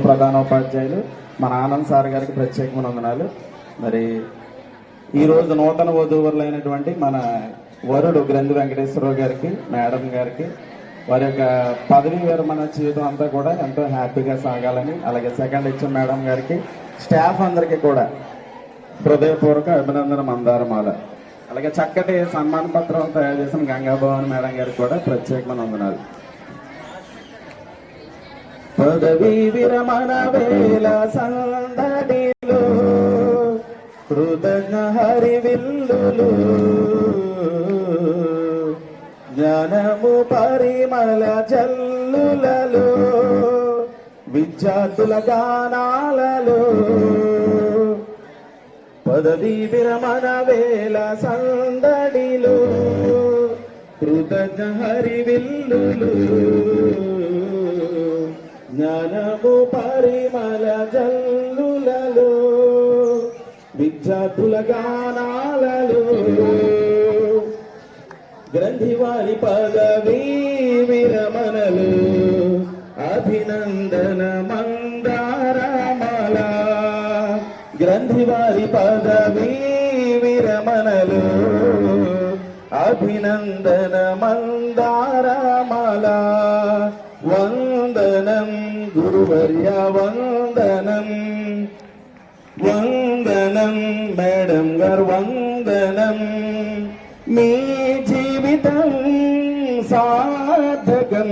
ప్రధానోపాధ్యాయులు మన ఆనంద్ సార్ గారికి ప్రత్యేకమైన వందనాలు. మరి ఈరోజు నూతన వధూవరులైనటువంటి మన వరుడు గ్రంథి వెంకటేశ్వరరావు గారికి, మేడం గారికి వారి యొక్క పదవీ విరమణ జీవితం అంతా కూడా ఎంతో హ్యాపీగా సాగాలని, అలాగే సెకండ్ హెచ్ఎం మేడం గారికి, స్టాఫ్ అందరికీ కూడా హృదయపూర్వక అభినందన మందారమాల. అలాగే చక్కటి సన్మాన పత్రం తయారు చేసిన గంగాభవన్ మేడం గారికి కూడా ప్రత్యేకమైన వందనాలు. పదవీ విరమణ వేళ సందడిలో కృతజ్ఞ హరివిల్లులు, జ్ఞానము పరిమళ జల్లులలో, విద్యార్థుల గానాలలో, పదవీ విరమణ వేళ సందడిలో కృతజ్ఞ హరివిల్లులు, జ్ఞానము పరిమళ జల్లులలో, విద్యార్థుల గానాలలో, గ్రంథివారి పదవీ విరమణలు అభినందన మందారమాల, గ్రంథివారి పదవీ విరమణలు అభినందన మందారమాల. వందనం గురువర్య వందనం, వందనం మేడం గారు వందనం, మీ జీవితం సార్థకం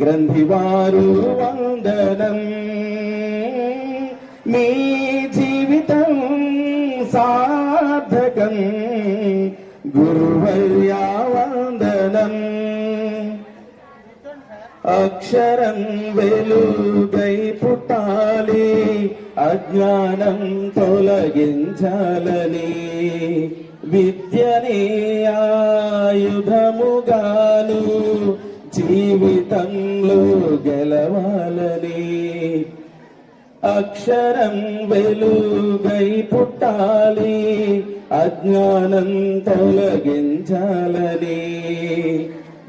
గ్రంథివారు వందనం, మీ జీవితం సార్థకం గురువర్య వందనం. అక్షరం వెలుగై పుట్టాలి, అజ్ఞానం తొలగించాలని, విద్యనే ఆయుధముగాను జీవితంలో గెలవాలని. అక్షరం వెలుగై పుట్టాలి, అజ్ఞానం తొలగించాలని,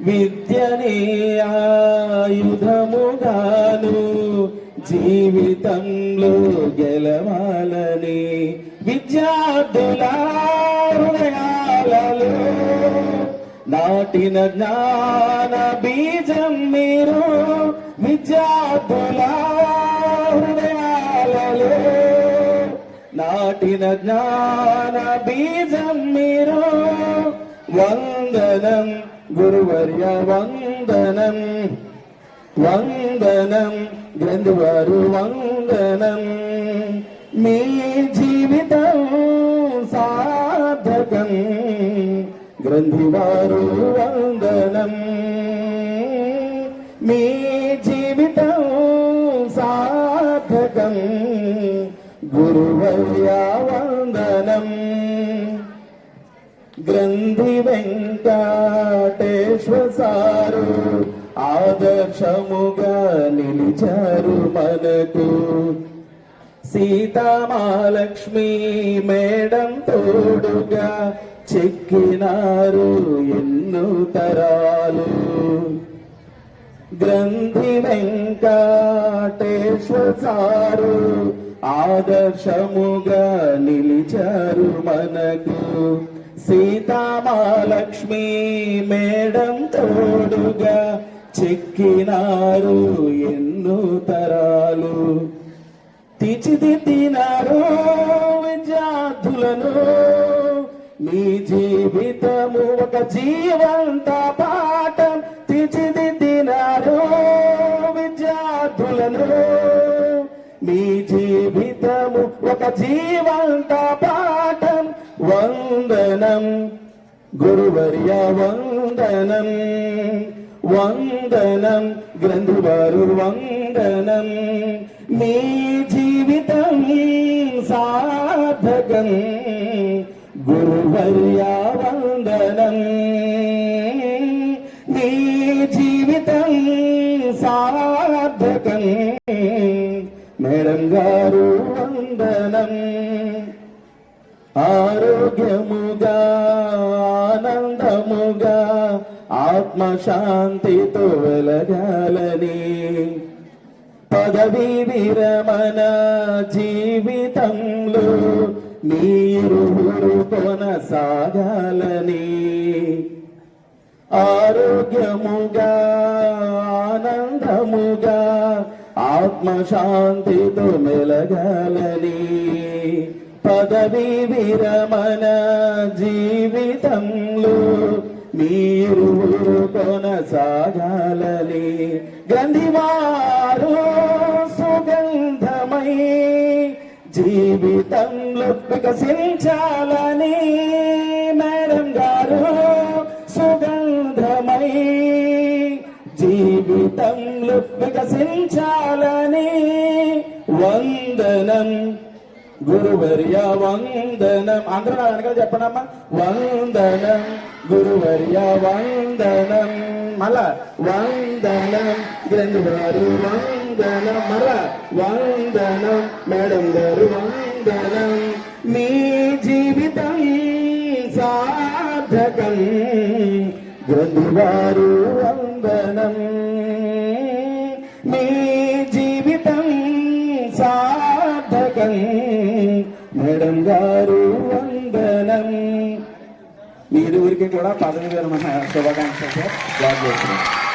విద్యనే ఆయుధముగాను జీవితంలో గెలవాలని. విద్యార్థుల హృదయాలలో నాటిన జ్ఞాన బీజం మీరు, విద్యార్థుల హృదయాలలో నాటిన జ్ఞాన బీజం మీరు. వందనం గురువర్య వందనం, వందనం గ్రంథివారు వందనం, మీ జీవితం సార్థకం గ్రంథివారు వందనం, మీ జీవితం సార్థకం గురువర్య వందనం. గ్రంథి వెంకటేశ్వర సారు ఆదర్శముగా నిలిచారు మనకు, సీతామహాలక్ష్మి మేడం తోడుగా చెక్కినారు ఎన్నో తరాలు. గ్రంథి వెంకటేశ్వర సారు ఆదర్శముగా నిలిచారు మనకు, సీతామహాలక్ష్మి మేడం తోడుగా చెక్కినారు ఎన్నో తరాలు. తీర్చిదిద్దినారు విద్యార్థులను, మీ జీవితము ఒక జీవంత పాఠం. తీర్చిదిద్దినారు విద్యార్థులను, మీ జీవితము ఒక జీవంత పాఠం. వందనం గురువర్య వందనం, వందనం గ్రంథివారు వందనం, మీ జీవితం సార్థకం గురువర్య వందనం, మీ జీవితం సార్థకం మేడం గారు వందనం. ఆరోగ్యముగా ఆనందముగా ఆత్మశాంతితో వెలగాలని, పదవి విరమణ జీవితంలో మీరు కొనసాగాలని ఆరోగ్యముగా ఆనందముగా ఆత్మశాంతితో మెలగాలని పదవి విరమణ జీవితంలో మీరు కొనసాగాలని గ్రంథివారు సుగంధమై జీవితంలో వికసించాలని మేడం గారు సుగంధమై జీవితంలో వికసించాలని వందనం గురువర్య వందనం. అందరూ నా వెనకాల చెప్పండమ్మా. వందనం గురువర్య వందనం. మళ్ళా వందనం గ్రంథి గారు వందనం. మళ్ళా వందనం మేడం గారు వందనం. మీ జీవితం సార్థకం గ్రంథి గారు వందనం. మీ జీవితం సార్థకం మేడం గారు వందనం. మీ ఇరువురికి కూడా పదవి విరమణ శుభాకాంక్షలు సార్.